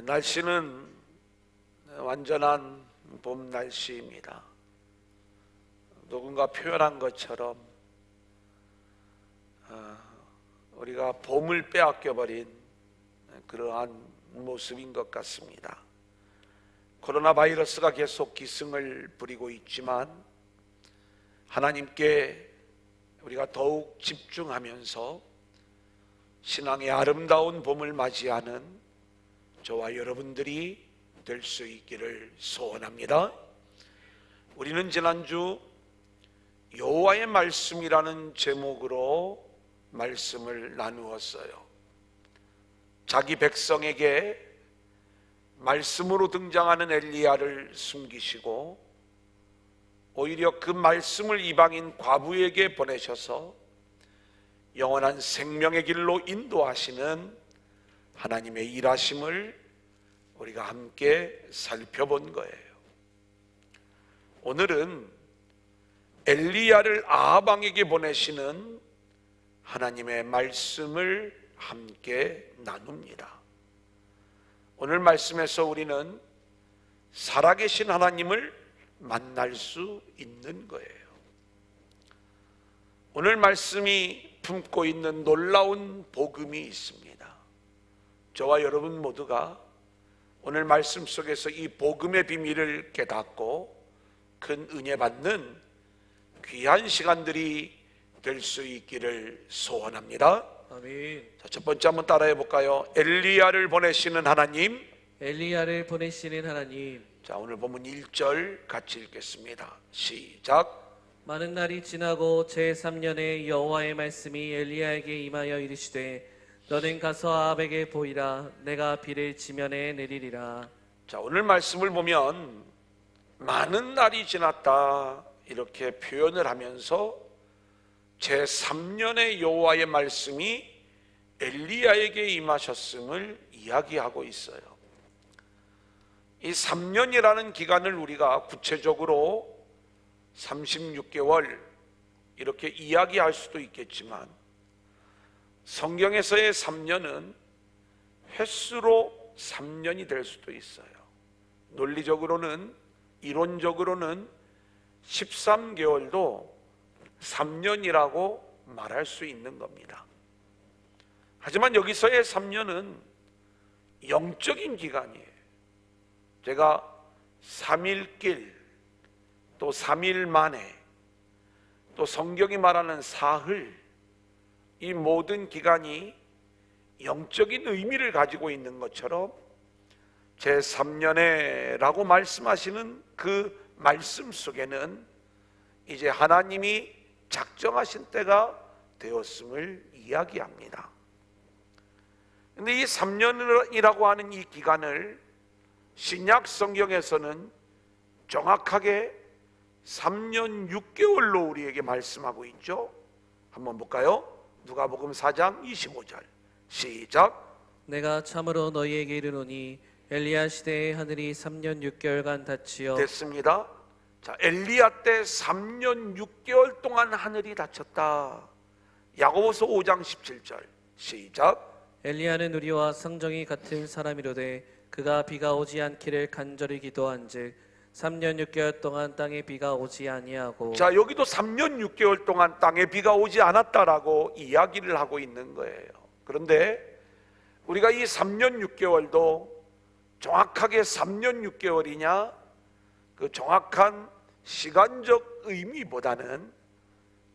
날씨는 완전한 봄 날씨입니다. 누군가 표현한 것처럼 우리가 봄을 빼앗겨버린 그러한 모습인 것 같습니다. 코로나 바이러스가 계속 기승을 부리고 있지만 하나님께 우리가 더욱 집중하면서 신앙의 아름다운 봄을 맞이하는 저와 여러분들이 될 수 있기를 소원합니다. 우리는 지난주 여호와의 말씀이라는 제목으로 말씀을 나누었어요. 자기 백성에게 말씀으로 등장하는 엘리야를 숨기시고 오히려 그 말씀을 이방인 과부에게 보내셔서 영원한 생명의 길로 인도하시는 하나님의 일하심을 우리가 함께 살펴본 거예요. 오늘은 엘리야를 아합 왕에게 보내시는 하나님의 말씀을 함께 나눕니다. 오늘 말씀에서 우리는 살아계신 하나님을 만날 수 있는 거예요. 오늘 말씀이 품고 있는 놀라운 복음이 있습니다. 저와 여러분 모두가 오늘 말씀 속에서 이 복음의 비밀을 깨닫고 큰 은혜 받는 귀한 시간들이 될 수 있기를 소원합니다. 아멘. 자, 첫 번째 한번 따라해 볼까요? 엘리야를 보내시는 하나님. 엘리야를 보내시는 하나님. 자, 오늘 본문 1절 같이 읽겠습니다. 시작. 많은 날이 지나고 제3년에 여호와의 말씀이 엘리야에게 임하여 이르시되 너는 가서 아합에게 보이라. 내가 비를 지면에 내리리라. 자, 오늘 말씀을 보면 많은 날이 지났다 이렇게 표현을 하면서 제3년의 여호와의 말씀이 엘리야에게 임하셨음을 이야기하고 있어요. 이 3년이라는 기간을 우리가 구체적으로 36개월 이렇게 이야기할 수도 있겠지만 성경에서의 3년은 횟수로 3년이 될 수도 있어요. 논리적으로는, 이론적으로는 13개월도 3년이라고 말할 수 있는 겁니다. 하지만 여기서의 3년은 영적인 기간이에요. 제가 3일길, 또 3일 만에, 또 성경이 말하는 사흘, 이 모든 기간이 영적인 의미를 가지고 있는 것처럼 제3년에 라고 말씀하시는 그 말씀 속에는 이제 하나님이 작정하신 때가 되었음을 이야기합니다. 그런데 이 3년이라고 하는 이 기간을 신약 성경에서는 정확하게 3년 6개월로 우리에게 말씀하고 있죠. 한번 볼까요? 누가복음 4장 25절 시작. 내가 참으로 너희에게 이르노니 엘리야 시대에 하늘이 3년 6개월간 닫히어 됐습니다. 자, 엘리야 때 3년 6개월 동안 하늘이 닫혔다. 야고보서 5장 17절 시작. 엘리야는 우리와 성정이 같은 사람이로되 그가 비가 오지 않기를 간절히 기도한즉 3년 6개월 동안 땅에 비가 오지 아니하고. 자, 여기도 3년 6개월 동안 땅에 비가 오지 않았다라고 이야기를 하고 있는 거예요. 그런데 우리가 이 3년 6개월도 정확하게 3년 6개월이냐 그 정확한 시간적 의미보다는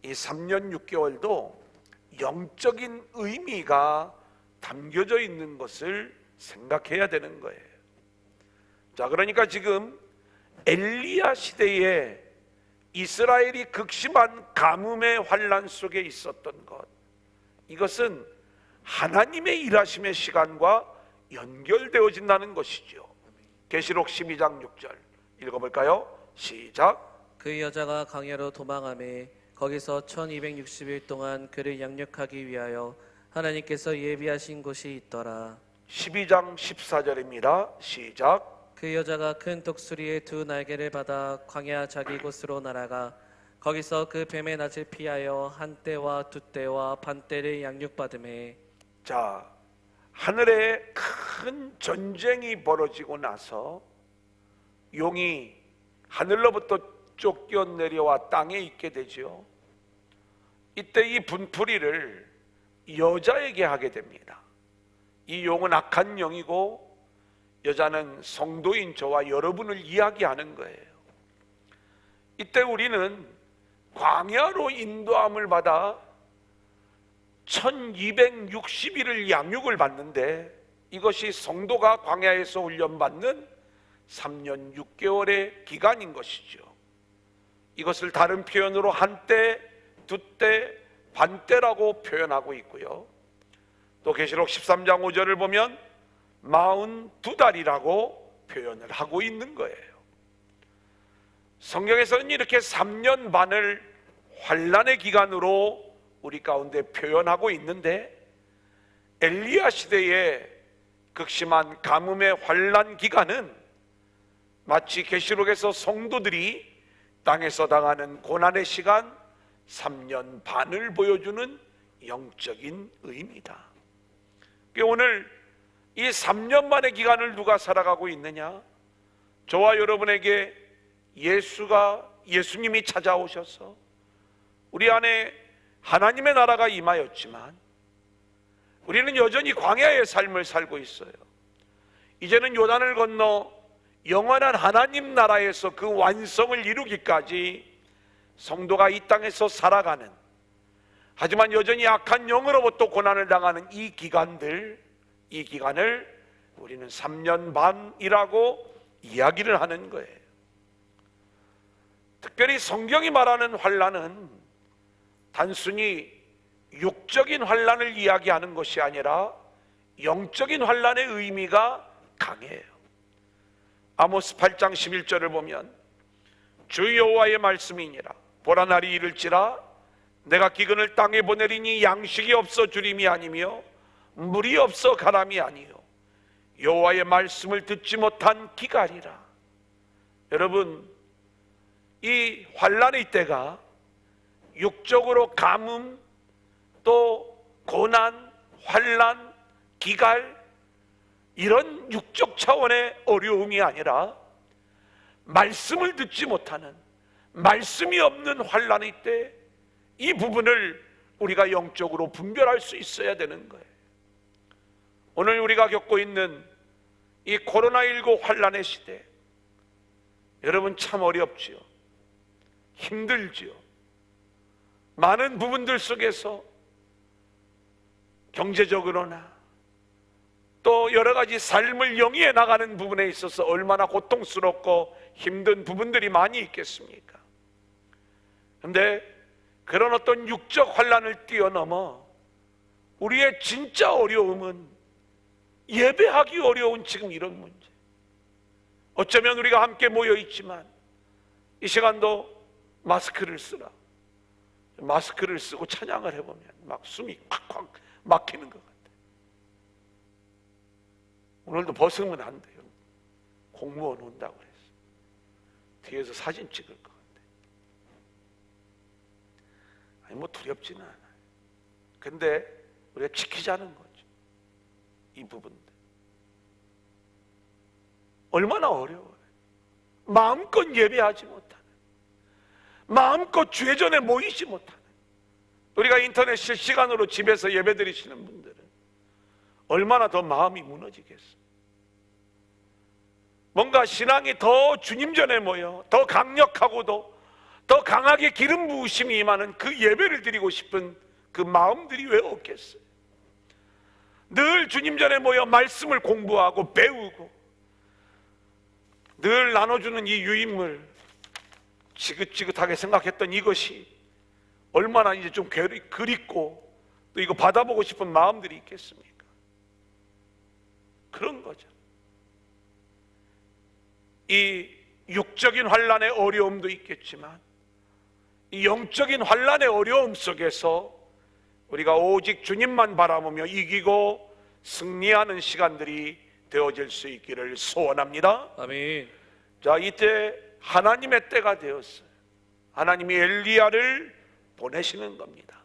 이 3년 6개월도 영적인 의미가 담겨져 있는 것을 생각해야 되는 거예요. 자, 그러니까 지금 엘리야 시대에 이스라엘이 극심한 가뭄의 환란 속에 있었던 것, 이것은 하나님의 일하심의 시간과 연결되어진다는 것이죠. 계시록 12장 6절 읽어볼까요? 시작. 그 여자가 광야로 도망하매 거기서 1260일 동안 그를 양육하기 위하여 하나님께서 예비하신 곳이 있더라. 12장 14절입니다. 시작. 그 여자가 큰 독수리의 두 날개를 받아 광야 자기 곳으로 날아가 거기서 그 뱀의 낯을 피하여 한 때와 두 때와 반 때를 양육받음에. 자, 하늘에 큰 전쟁이 벌어지고 나서 용이 하늘로부터 쫓겨 내려와 땅에 있게 되죠. 이때 이 분풀이를 여자에게 하게 됩니다. 이 용은 악한 영이고 여자는 성도인 저와 여러분을 이야기하는 거예요. 이때 우리는 광야로 인도함을 받아 1260일을 양육을 받는데, 이것이 성도가 광야에서 훈련받는 3년 6개월의 기간인 것이죠. 이것을 다른 표현으로 한때, 두때, 반때라고 표현하고 있고요. 또 계시록 13장 5절을 보면 42달이라고 표현을 하고 있는 거예요. 성경에서는 이렇게 3년 반을 환난의 기간으로 우리 가운데 표현하고 있는데, 엘리야 시대의 극심한 가뭄의 환난 기간은 마치 계시록에서 성도들이 땅에서 당하는 고난의 시간 3년 반을 보여주는 영적인 의미다. 오늘 이 3년 만의 기간을 누가 살아가고 있느냐? 저와 여러분에게 예수님이 찾아오셔서 우리 안에 하나님의 나라가 임하였지만 우리는 여전히 광야의 삶을 살고 있어요. 이제는 요단을 건너 영원한 하나님 나라에서 그 완성을 이루기까지 성도가 이 땅에서 살아가는, 하지만 여전히 악한 영으로부터 고난을 당하는 이 기간을 우리는 3년 반이라고 이야기를 하는 거예요. 특별히 성경이 말하는 환난은 단순히 육적인 환난을 이야기하는 것이 아니라 영적인 환난의 의미가 강해요. 아모스 8장 11절을 보면 주 여호와의 말씀이니라. 보라, 날이 이를지라 내가 기근을 땅에 보내리니 양식이 없어 주림이 아니며 물이 없어 가람이 아니요 여호와의 말씀을 듣지 못한 기갈이라. 여러분, 이 환난의 때가 육적으로 가뭄, 또 고난, 환난, 기갈, 이런 육적 차원의 어려움이 아니라 말씀을 듣지 못하는, 말씀이 없는 환난의 때 이 부분을 우리가 영적으로 분별할 수 있어야 되는 거예요. 오늘 우리가 겪고 있는 이 코로나19 환난의 시대, 여러분 참 어렵지요. 힘들지요. 많은 부분들 속에서 경제적으로나 또 여러 가지 삶을 영위해 나가는 부분에 있어서 얼마나 고통스럽고 힘든 부분들이 많이 있겠습니까? 그런데 그런 어떤 육적 환난을 뛰어넘어 우리의 진짜 어려움은 예배하기 어려운 지금 이런 문제. 어쩌면 우리가 함께 모여 있지만 이 시간도 마스크를 쓰라. 마스크를 쓰고 찬양을 해보면 막 숨이 콱콱 막히는 것 같아요. 오늘도 벗으면 안 돼요. 공무원 온다고 그랬어. 뒤에서 사진 찍을 것 같아. 아니 뭐 두렵지는 않아요. 근데 우리가 지키자는 거죠. 이 부분들 얼마나 어려워요. 마음껏 예배하지 못하는, 마음껏 주의 전에 모이지 못하는, 우리가 인터넷 실시간으로 집에서 예배 드리시는 분들은 얼마나 더 마음이 무너지겠어요. 뭔가 신앙이 더 주님 전에 모여 더 강력하고도 더 강하게 기름 부으심이 임하는 그 예배를 드리고 싶은 그 마음들이 왜 없겠어요? 늘 주님 전에 모여 말씀을 공부하고 배우고 늘 나눠주는 이 유인물, 지긋지긋하게 생각했던 이것이 얼마나 이제 좀 그립고 또 이거 받아보고 싶은 마음들이 있겠습니까? 그런 거죠. 이 육적인 환난의 어려움도 있겠지만 이 영적인 환난의 어려움 속에서 우리가 오직 주님만 바라보며 이기고 승리하는 시간들이 되어질 수 있기를 소원합니다. 아멘. 자, 이때 하나님의 때가 되었어요. 하나님이 엘리야를 보내시는 겁니다.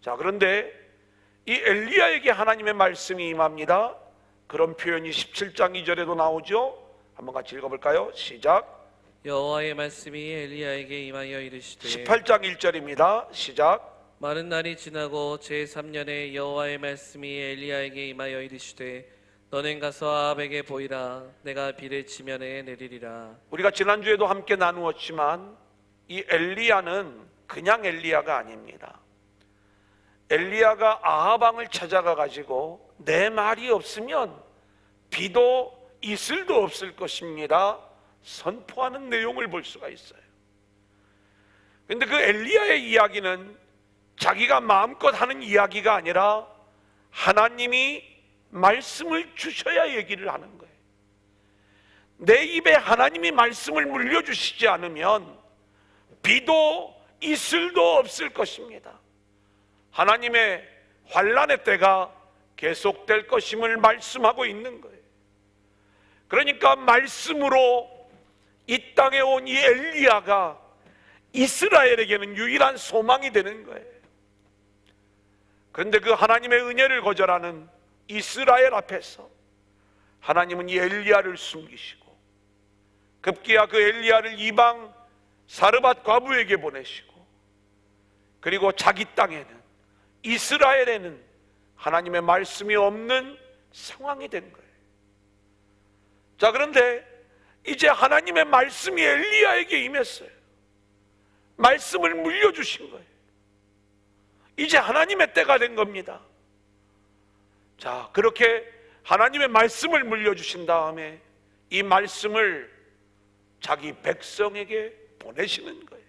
자, 그런데 이 엘리야에게 하나님의 말씀이 임합니다. 그런 표현이 17장 2절에도 나오죠. 한번 같이 읽어볼까요? 시작. 여호와의 말씀이 엘리야에게 임하여 이르시되 18장 1절입니다. 시작. 많은 날이 지나고 제3년에 여호와의 말씀이 엘리야에게 임하여 이르시되 너는 가서 아합에게 보이라. 내가 비를 지면에 내리리라. 우리가 지난주에도 함께 나누었지만 이 엘리야는 그냥 엘리야가 아닙니다. 엘리야가 아합 왕을 찾아가 가지고 내 말이 없으면 비도 이슬도 없을 것입니다 선포하는 내용을 볼 수가 있어요. 그런데 그 엘리야의 이야기는 자기가 마음껏 하는 이야기가 아니라 하나님이 말씀을 주셔야 얘기를 하는 거예요. 내 입에 하나님이 말씀을 물려주시지 않으면 비도 이슬도 없을 것입니다. 하나님의 환난의 때가 계속될 것임을 말씀하고 있는 거예요. 그러니까 말씀으로 이 땅에 온 이 엘리야가 이스라엘에게는 유일한 소망이 되는 거예요. 그런데 그 하나님의 은혜를 거절하는 이스라엘 앞에서 하나님은 이 엘리야를 숨기시고 급기야 그 엘리야를 이방 사르밧 과부에게 보내시고 그리고 자기 땅에는 이스라엘에는 하나님의 말씀이 없는 상황이 된 거예요. 자, 그런데 이제 하나님의 말씀이 엘리야에게 임했어요. 말씀을 물려주신 거예요. 이제 하나님의 때가 된 겁니다. 자, 그렇게 하나님의 말씀을 물려주신 다음에 이 말씀을 자기 백성에게 보내시는 거예요.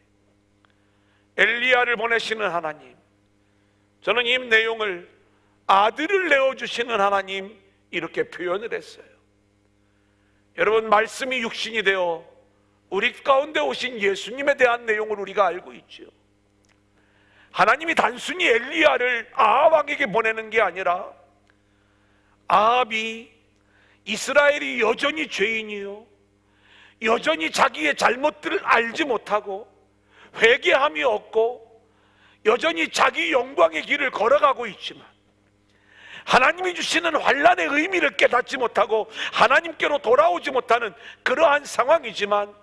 엘리야를 보내시는 하나님, 저는 이 내용을 아들을 내어주시는 하나님 이렇게 표현을 했어요. 여러분, 말씀이 육신이 되어 우리 가운데 오신 예수님에 대한 내용을 우리가 알고 있죠. 하나님이 단순히 엘리야를 아합 왕에게 보내는 게 아니라 아합이 이스라엘이 여전히 죄인이요, 여전히 자기의 잘못들을 알지 못하고 회개함이 없고 여전히 자기 영광의 길을 걸어가고 있지만 하나님이 주시는 환난의 의미를 깨닫지 못하고 하나님께로 돌아오지 못하는 그러한 상황이지만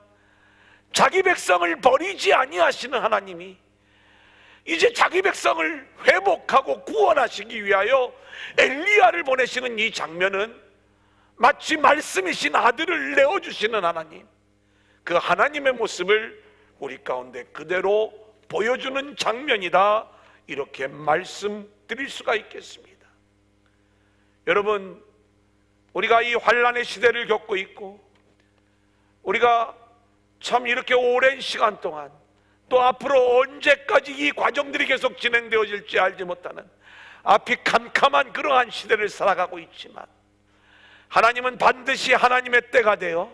자기 백성을 버리지 아니하시는 하나님이 이제 자기 백성을 회복하고 구원하시기 위하여 엘리야를 보내시는 이 장면은 마치 말씀이신 아들을 내어주시는 하나님, 그 하나님의 모습을 우리 가운데 그대로 보여주는 장면이다, 이렇게 말씀드릴 수가 있겠습니다. 여러분, 우리가 이 환난의 시대를 겪고 있고 우리가 참 이렇게 오랜 시간 동안 또 앞으로 언제까지 이 과정들이 계속 진행되어질지 알지 못하는 앞이 캄캄한 그러한 시대를 살아가고 있지만 하나님은 반드시 하나님의 때가 되어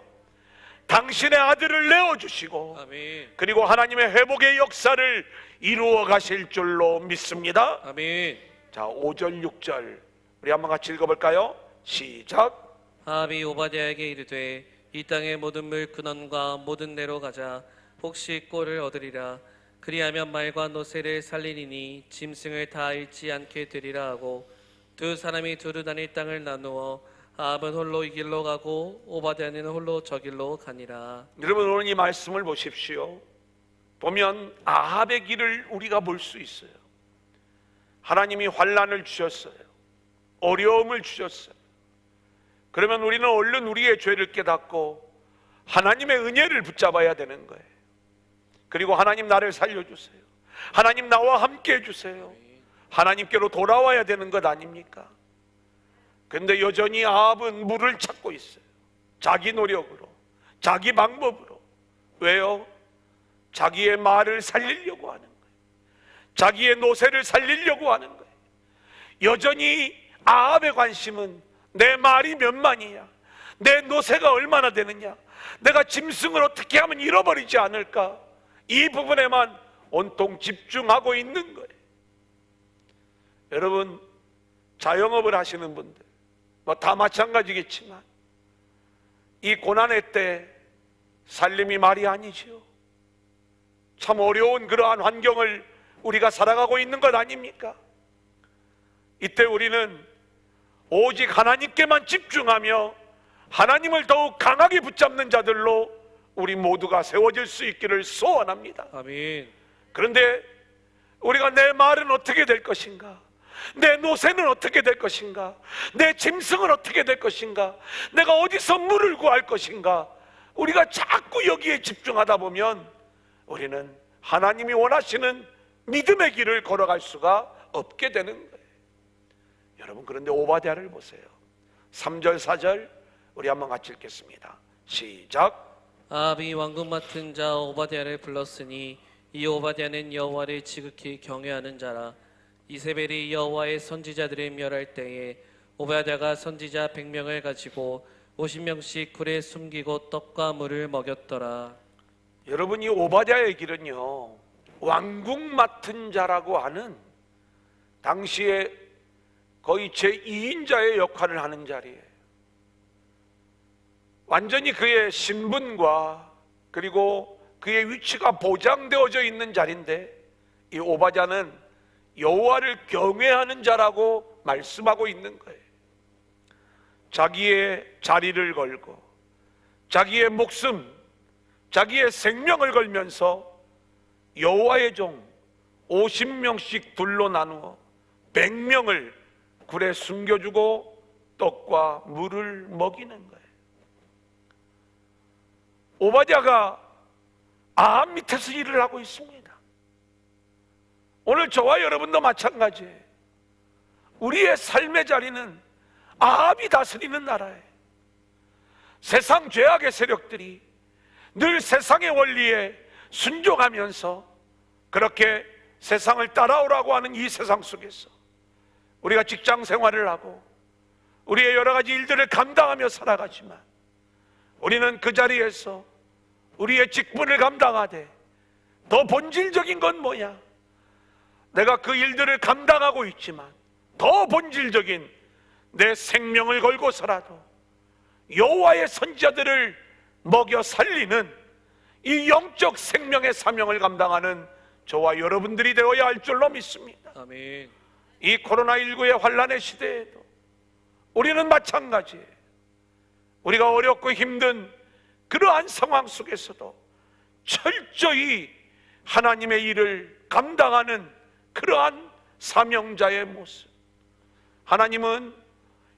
당신의 아들을 내어주시고 아멘. 그리고 하나님의 회복의 역사를 이루어 가실 줄로 믿습니다. 아멘. 자, 5절 6절 우리 한번 같이 읽어볼까요? 시작. 아합이 오바댜에게 이르되 이 땅의 모든 물 근원과 모든 내로 가자. 혹시 꼴을 얻으리라. 그리하면 말과 노새를 살리니 짐승을 다 잃지 않게 되리라 하고 두 사람이 두루 다닐 땅을 나누어 아합은 홀로 이 길로 가고 오바댜는 홀로 저 길로 가니라. 여러분, 오늘 이 말씀을 보십시오. 보면 아합의 길을 우리가 볼 수 있어요. 하나님이 환난을 주셨어요. 어려움을 주셨어요. 그러면 우리는 얼른 우리의 죄를 깨닫고 하나님의 은혜를 붙잡아야 되는 거예요. 그리고 하나님, 나를 살려주세요. 하나님, 나와 함께 해주세요. 하나님께로 돌아와야 되는 것 아닙니까? 그런데 여전히 아합은 물을 찾고 있어요. 자기 노력으로, 자기 방법으로. 왜요? 자기의 말을 살리려고 하는 거예요. 자기의 노새를 살리려고 하는 거예요. 여전히 아합의 관심은 내 말이 몇 만이냐, 내 노새가 얼마나 되느냐, 내가 짐승을 어떻게 하면 잃어버리지 않을까, 이 부분에만 온통 집중하고 있는 거예요. 여러분, 자영업을 하시는 분들 뭐 다 마찬가지겠지만 이 고난의 때 살림이 말이 아니죠. 참 어려운 그러한 환경을 우리가 살아가고 있는 것 아닙니까? 이때 우리는 오직 하나님께만 집중하며 하나님을 더욱 강하게 붙잡는 자들로 우리 모두가 세워질 수 있기를 소원합니다. 아멘. 그런데 우리가 내 말은 어떻게 될 것인가? 내 노새는 어떻게 될 것인가? 내 짐승은 어떻게 될 것인가? 내가 어디서 물을 구할 것인가? 우리가 자꾸 여기에 집중하다 보면 우리는 하나님이 원하시는 믿음의 길을 걸어갈 수가 없게 되는 거예요. 여러분, 그런데 오바댜를 보세요. 3절 4절 우리 한번 같이 읽겠습니다. 시작. 아합이 왕궁 맡은 자 오바댜를 불렀으니 이 오바댜는 여호와를 지극히 경외하는 자라. 이세벨이 여호와의 선지자들을 멸할 때에 오바댜가 선지자 100명을 가지고 50명씩 굴에 숨기고 떡과 물을 먹였더라. 여러분, 이 오바댜의 길은요, 왕궁 맡은 자라고 하는 당시에 거의 제2인자의 역할을 하는 자리예요. 완전히 그의 신분과 그리고 그의 위치가 보장되어져 있는 자리인데, 이 오바댜는 여호와를 경외하는 자라고 말씀하고 있는 거예요. 자기의 자리를 걸고 자기의 목숨, 자기의 생명을 걸면서 여호와의 종 50명씩 둘로 나누어 100명을 굴에 숨겨주고 떡과 물을 먹이는 거예요. 오바댜가 아합 밑에서 일을 하고 있습니다. 오늘 저와 여러분도 마찬가지예요. 우리의 삶의 자리는 아합이 다스리는 나라예요. 세상 죄악의 세력들이 늘 세상의 원리에 순종하면서 그렇게 세상을 따라오라고 하는 이 세상 속에서 우리가 직장 생활을 하고 우리의 여러 가지 일들을 감당하며 살아가지만, 우리는 그 자리에서 우리의 직분을 감당하되 더 본질적인 건 뭐냐? 내가 그 일들을 감당하고 있지만 더 본질적인 내 생명을 걸고서라도 여호와의 선지자들을 먹여 살리는 이 영적 생명의 사명을 감당하는 저와 여러분들이 되어야 할 줄로 믿습니다. 아멘. 이 코로나19의 환란의 시대에도 우리는 마찬가지예요. 우리가 어렵고 힘든 그러한 상황 속에서도 철저히 하나님의 일을 감당하는 그러한 사명자의 모습. 하나님은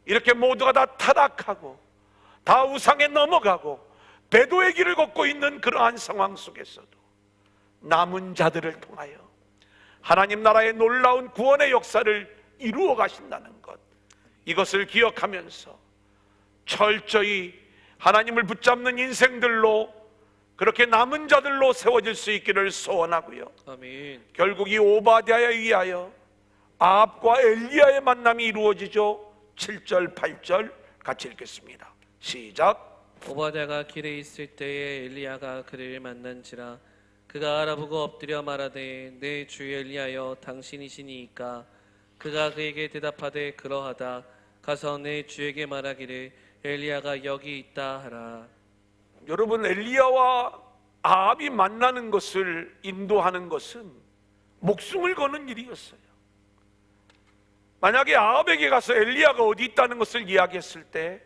이렇게 모두가 다 타락하고 다 우상에 넘어가고 배도의 길을 걷고 있는 그러한 상황 속에서도 남은 자들을 통하여 하나님 나라의 놀라운 구원의 역사를 이루어 가신다는 것, 이것을 기억하면서 철저히 하나님을 붙잡는 인생들로, 그렇게 남은 자들로 세워질 수 있기를 소원하고요. 아멘. 결국 이 오바댜에 의하여 아합과 엘리야의 만남이 이루어지죠. 7절 8절 같이 읽겠습니다. 시작. 오바댜가 길에 있을 때에 엘리야가 그를 만난지라. 그가 알아보고 엎드려 말하되 내 주 엘리야여 당신이시니이까. 그가 그에게 대답하되 그러하다. 가서 내 주에게 말하기를 엘리야가 여기 있다 하라. 여러분, 엘리야와 아합이 만나는 것을 인도하는 것은 목숨을 거는 일이었어요. 만약에 아합에게 가서 엘리야가 어디 있다는 것을 이야기했을 때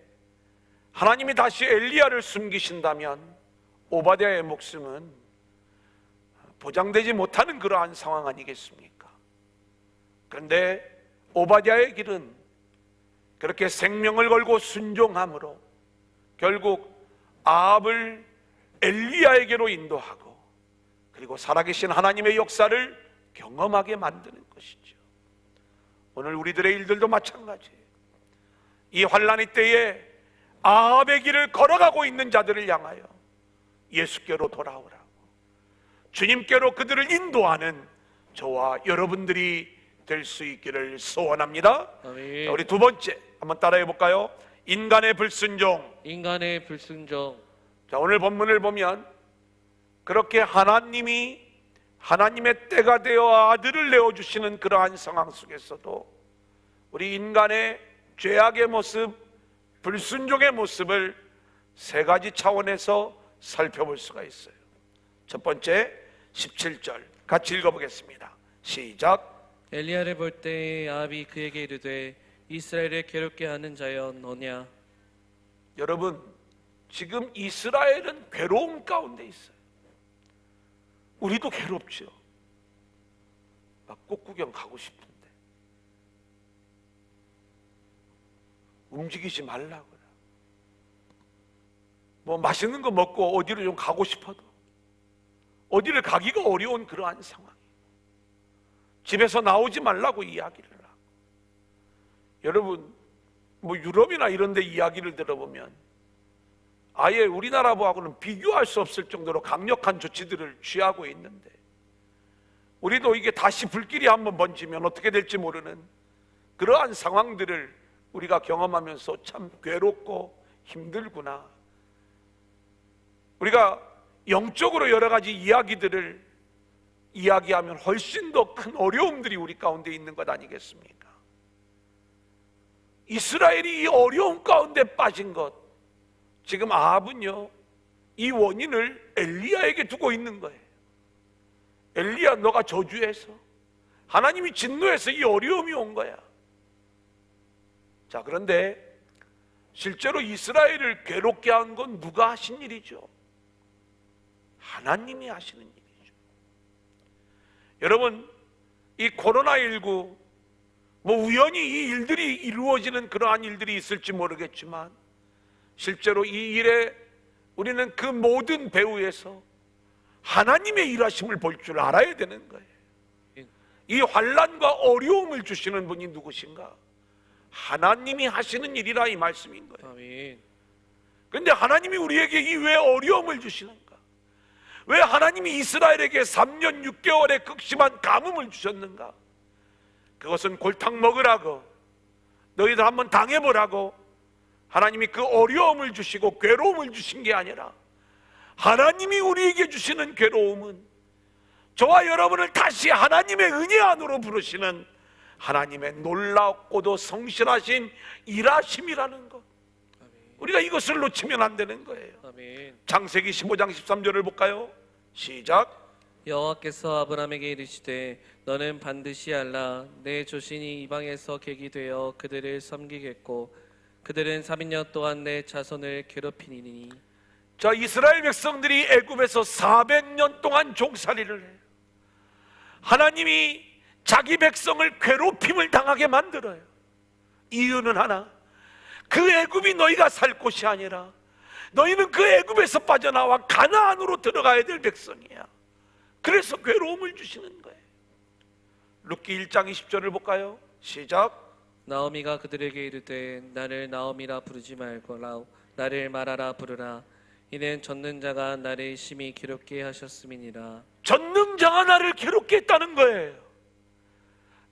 하나님이 다시 엘리야를 숨기신다면 오바댜의 목숨은 보장되지 못하는 그러한 상황 아니겠습니까? 그런데 오바댜의 길은 그렇게 생명을 걸고 순종함으로 결국 아합을 엘리야에게로 인도하고 그리고 살아계신 하나님의 역사를 경험하게 만드는 것이죠. 오늘 우리들의 일들도 마찬가지예요. 이 환란의 때에 아합의 길을 걸어가고 있는 자들을 향하여 예수께로 돌아오라고, 주님께로 그들을 인도하는 저와 여러분들이 될 수 있기를 소원합니다. 아멘. 자, 우리 두 번째 한번 따라해 볼까요? 인간의 불순종. 인간의 불순종. 자, 오늘 본문을 보면 그렇게 하나님이 하나님의 때가 되어 아들을 내어주시는 그러한 상황 속에서도 우리 인간의 죄악의 모습, 불순종의 모습을 세 가지 차원에서 살펴볼 수가 있어요. 첫 번째 17절 같이 읽어보겠습니다. 시작. 엘리야를 볼 때 아합이 그에게 이르되 이스라엘을 괴롭게 하는 자여 너냐? 여러분, 지금 이스라엘은 괴로움 가운데 있어요. 우리도 괴롭죠. 막 꽃구경 가고 싶은데 움직이지 말라고요. 뭐 맛있는 거 먹고 어디로 좀 가고 싶어도 어디를 가기가 어려운 그러한 상황. 집에서 나오지 말라고 이야기를 하고. 여러분, 뭐 유럽이나 이런 데 이야기를 들어보면 아예 우리나라하고는 비교할 수 없을 정도로 강력한 조치들을 취하고 있는데, 우리도 이게 다시 불길이 한번 번지면 어떻게 될지 모르는 그러한 상황들을 우리가 경험하면서 참 괴롭고 힘들구나. 우리가 영적으로 여러 가지 이야기들을 이야기하면 훨씬 더 큰 어려움들이 우리 가운데 있는 것 아니겠습니까? 이스라엘이 이 어려움 가운데 빠진 것, 지금 아합은요, 이 원인을 엘리야에게 두고 있는 거예요. 엘리야, 너가 저주해서 하나님이 진노해서 이 어려움이 온 거야. 자, 그런데 실제로 이스라엘을 괴롭게 한 건 누가 하신 일이죠? 하나님이 하시는 일이죠. 여러분, 이 코로나19 뭐 우연히 이 일들이 이루어지는 그러한 일들이 있을지 모르겠지만, 실제로 이 일에 우리는 그 모든 배후에서 하나님의 일하심을 볼 줄 알아야 되는 거예요. 이 환난과 어려움을 주시는 분이 누구신가? 하나님이 하시는 일이라 이 말씀인 거예요. 아멘. 그런데 하나님이 우리에게 이 왜 어려움을 주시는가? 왜 하나님이 이스라엘에게 3년 6개월의 극심한 가뭄을 주셨는가? 그것은 골탕 먹으라고, 너희들 한번 당해보라고 하나님이 그 어려움을 주시고 괴로움을 주신 게 아니라, 하나님이 우리에게 주시는 괴로움은 저와 여러분을 다시 하나님의 은혜 안으로 부르시는 하나님의 놀랍고도 성실하신 일하심이라는 것. 우리가 이것을 놓치면 안 되는 거예요. 아멘. 창세기 15장 13절을 볼까요? 시작. 여호와께서 아브라함에게 이르시되 너는 반드시 알라 내 조신이 이방에서 객이 되어 그들을 섬기겠고 그들은 300년 동안 내 자손을 괴롭히니니. 자, 이스라엘 백성들이 애굽에서 400년 동안 종살이를 해요. 하나님이 자기 백성을 괴롭힘을 당하게 만들어요. 이유는 하나, 그 애굽이 너희가 살 곳이 아니라 너희는 그 애굽에서 빠져나와 가나안으로 들어가야 될 백성이야. 그래서 괴로움을 주시는 거예요. 룻기 1장 20절을 볼까요? 시작. 나오미가 그들에게 이르되 나를 나오미라 부르지 말고 나를 마라라 부르라. 이는 젖는 자가 나를 심히 괴롭게 하셨음이니라. 젖는 자가 나를 괴롭게 했다는 거예요.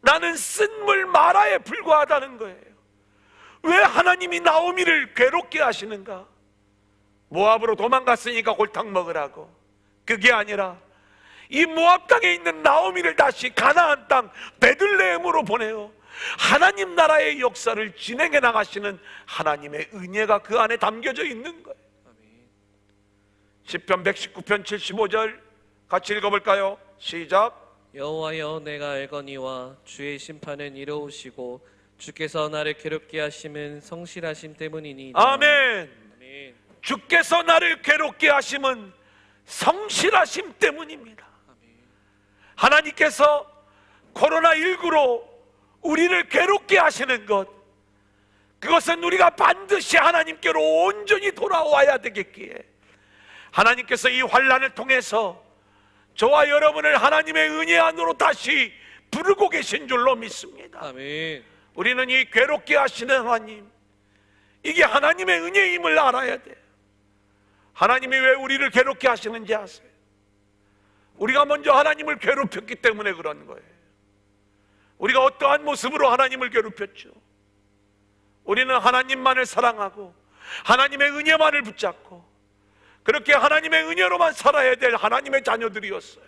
나는 쓴물 마라에 불과하다는 거예요. 왜 하나님이 나오미를 괴롭게 하시는가? 모압으로 도망갔으니까 골탕 먹으라고. 그게 아니라 이 모압 땅에 있는 나오미를 다시 가나안 땅 베들레헴으로 보내요. 하나님 나라의 역사를 진행해 나가시는 하나님의 은혜가 그 안에 담겨져 있는 거예요. 시편 119편 75절 같이 읽어볼까요? 시작. 여호와여 내가 알거니와 주의 심판은 이로우시고 주께서 나를 괴롭게 하심은 성실하심 때문이니. 아멘. 아멘. 주께서 나를 괴롭게 하심은 성실하심 때문입니다. 하나님께서 코로나19로 우리를 괴롭게 하시는 것, 그것은 우리가 반드시 하나님께로 온전히 돌아와야 되겠기에 하나님께서 이 환난을 통해서 저와 여러분을 하나님의 은혜 안으로 다시 부르고 계신 줄로 믿습니다. 아멘. 우리는 이 괴롭게 하시는 하나님, 이게 하나님의 은혜임을 알아야 돼요. 하나님이 왜 우리를 괴롭게 하시는지 아세요? 우리가 먼저 하나님을 괴롭혔기 때문에 그런 거예요. 우리가 어떠한 모습으로 하나님을 괴롭혔죠? 우리는 하나님만을 사랑하고 하나님의 은혜만을 붙잡고 그렇게 하나님의 은혜로만 살아야 될 하나님의 자녀들이었어요.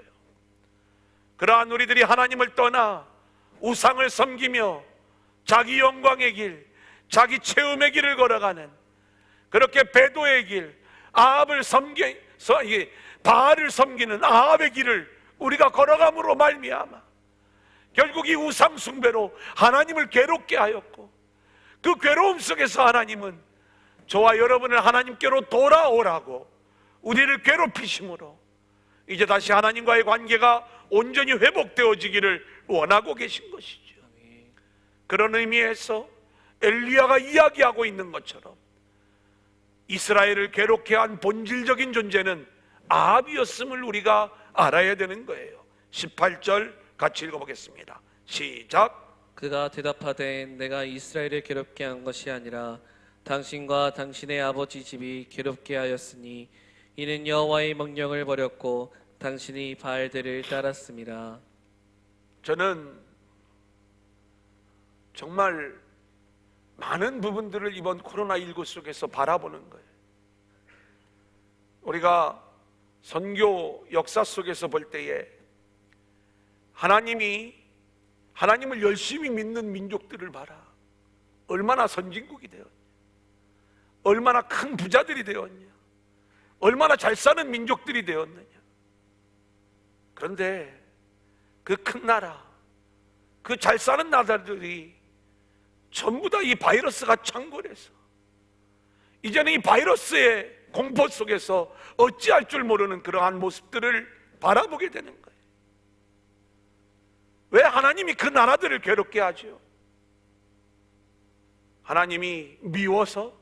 그러한 우리들이 하나님을 떠나 우상을 섬기며 자기 영광의 길, 자기 체험의 길을 걸어가는, 그렇게 배도의 길, 아합을 섬겨서 바알을 섬기는 아합의 길을 우리가 걸어감으로 말미암아 결국 이 우상 숭배로 하나님을 괴롭게 하였고, 그 괴로움 속에서 하나님은 저와 여러분을 하나님께로 돌아오라고 우리를 괴롭히심으로 이제 다시 하나님과의 관계가 온전히 회복되어지기를 원하고 계신 것이죠. 그런 의미에서 엘리야가 이야기하고 있는 것처럼 이스라엘을 괴롭게 한 본질적인 존재는 아합이었음을 우리가 알아야 되는 거예요. 18절 같이 읽어보겠습니다. 시작. 그가 대답하되 내가 이스라엘을 괴롭게 한 것이 아니라 당신과 당신의 아버지 집이 괴롭게 하였으니 이는 여호와의 명령을 버렸고 당신이 바알들을 따랐습니다. 저는 정말 많은 부분들을 이번 코로나19 속에서 바라보는 거예요. 우리가 선교 역사 속에서 볼 때에 하나님을 열심히 믿는 민족들을 봐라. 얼마나 선진국이 되었냐, 얼마나 큰 부자들이 되었냐, 얼마나 잘 사는 민족들이 되었느냐. 그런데 그 큰 나라, 그 잘 사는 나라들이 전부 다 이 바이러스가 창궐해서 이제는 이 바이러스의 공포 속에서 어찌할 줄 모르는 그러한 모습들을 바라보게 되는 거예요. 왜 하나님이 그 나라들을 괴롭게 하죠? 하나님이 미워서?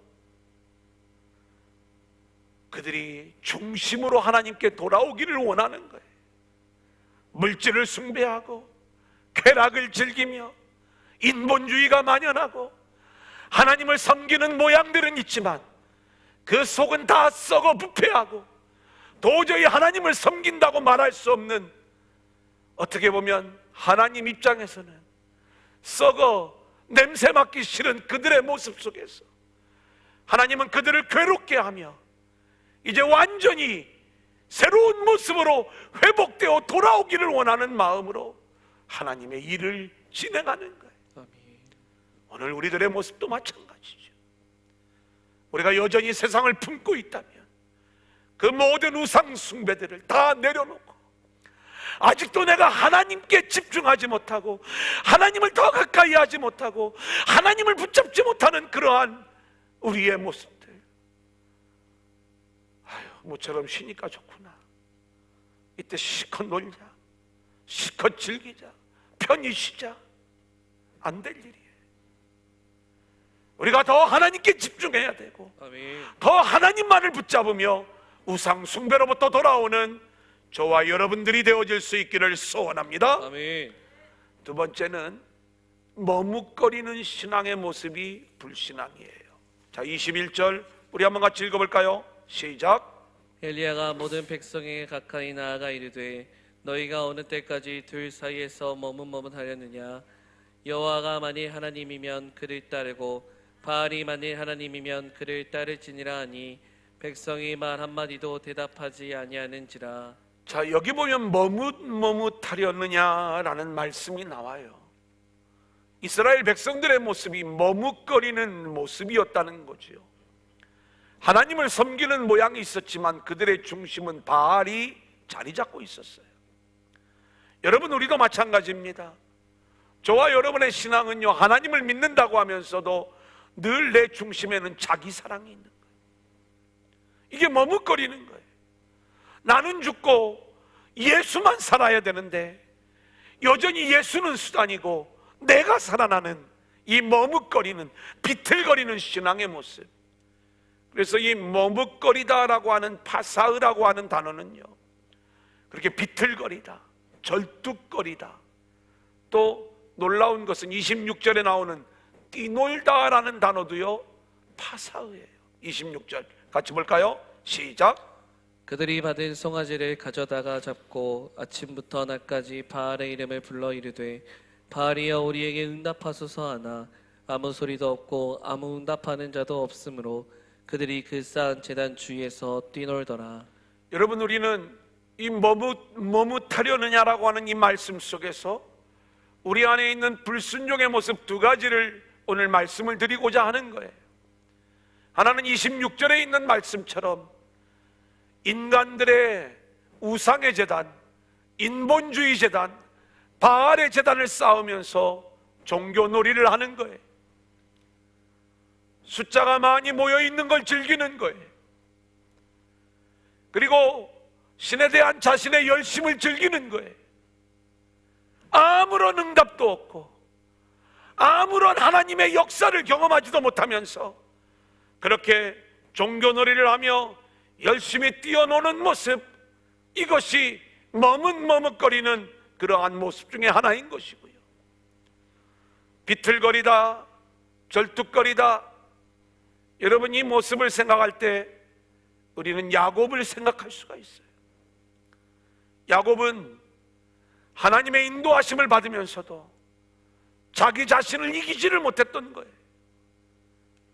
그들이 중심으로 하나님께 돌아오기를 원하는 거예요. 물질을 숭배하고 쾌락을 즐기며 인본주의가 만연하고 하나님을 섬기는 모양들은 있지만 그 속은 다 썩어 부패하고 도저히 하나님을 섬긴다고 말할 수 없는, 어떻게 보면 하나님 입장에서는 썩어 냄새 맡기 싫은 그들의 모습 속에서 하나님은 그들을 괴롭게 하며 이제 완전히 새로운 모습으로 회복되어 돌아오기를 원하는 마음으로 하나님의 일을 진행하는 거예요. 오늘 우리들의 모습도 마찬가지죠. 우리가 여전히 세상을 품고 있다면 그 모든 우상 숭배들을 다 내려놓고 아직도 내가 하나님께 집중하지 못하고 하나님을 더 가까이 하지 못하고 하나님을 붙잡지 못하는 그러한 우리의 모습들, 모처럼 쉬니까 좋구나, 이때 실컷 놀자, 실컷 즐기자, 편히 쉬자, 안 될 일이에요. 우리가 더 하나님께 집중해야 되고 아멘. 더 하나님만을 붙잡으며 우상 숭배로부터 돌아오는 저와 여러분들이 되어질 수 있기를 소원합니다. 아멘. 두 번째는 머뭇거리는 신앙의 모습이 불신앙이에요. 자, 21절 우리 한번 같이 읽어볼까요? 시작. 엘리야가 모든 백성에게 가까이 나아가 이르되 너희가 어느 때까지 둘 사이에서 머뭇머뭇하려느냐. 여호와가 만일 하나님이면 그를 따르고 바알이 만일 하나님이면 그를 따를지니라 하니 백성이 말 한마디도 대답하지 아니하는지라. 자, 여기 보면 머뭇머뭇하려느냐라는 말씀이 나와요. 이스라엘 백성들의 모습이 머뭇거리는 모습이었다는 거죠. 하나님을 섬기는 모양이 있었지만 그들의 중심은 바알이 자리 잡고 있었어요. 여러분, 우리도 마찬가지입니다. 저와 여러분의 신앙은요, 하나님을 믿는다고 하면서도 늘 내 중심에는 자기 사랑이 있는 거예요. 이게 머뭇거리는 거예요. 나는 죽고 예수만 살아야 되는데 여전히 예수는 수단이고 내가 살아나는 이 머뭇거리는, 비틀거리는 신앙의 모습. 그래서 이 머뭇거리다라고 하는 파사으라고 하는 단어는요, 그렇게 비틀거리다, 절뚝거리다, 또 놀라운 것은 26절에 나오는 뛰놀다라는 단어도요 파사으예요. 26절 같이 볼까요? 시작. 그들이 받은 송아지를 가져다가 잡고 아침부터 낮까지 바알의 이름을 불러 이르되 바알이여 우리에게 응답하소서 하나 아무 소리도 없고 아무 응답하는 자도 없으므로 그들이 그 쌓은 제단 주위에서 뛰놀더라. 여러분, 우리는 이 머뭇하려느냐라고 하는 이 말씀 속에서 우리 안에 있는 불순종의 모습 두 가지를 오늘 말씀을 드리고자 하는 거예요. 하나는 26절에 있는 말씀처럼 인간들의 우상의 제단, 인본주의 제단, 바알의 제단을 쌓으면서 종교놀이를 하는 거예요. 숫자가 많이 모여 있는 걸 즐기는 거예요. 그리고 신에 대한 자신의 열심을 즐기는 거예요. 아무런 응답도 없고 아무런 하나님의 역사를 경험하지도 못하면서 그렇게 종교놀이를 하며 열심히 뛰어노는 모습, 이것이 머뭇머뭇거리는 그러한 모습 중에 하나인 것이고요. 비틀거리다, 절뚝거리다. 여러분, 이 모습을 생각할 때 우리는 야곱을 생각할 수가 있어요. 야곱은 하나님의 인도하심을 받으면서도 자기 자신을 이기지를 못했던 거예요.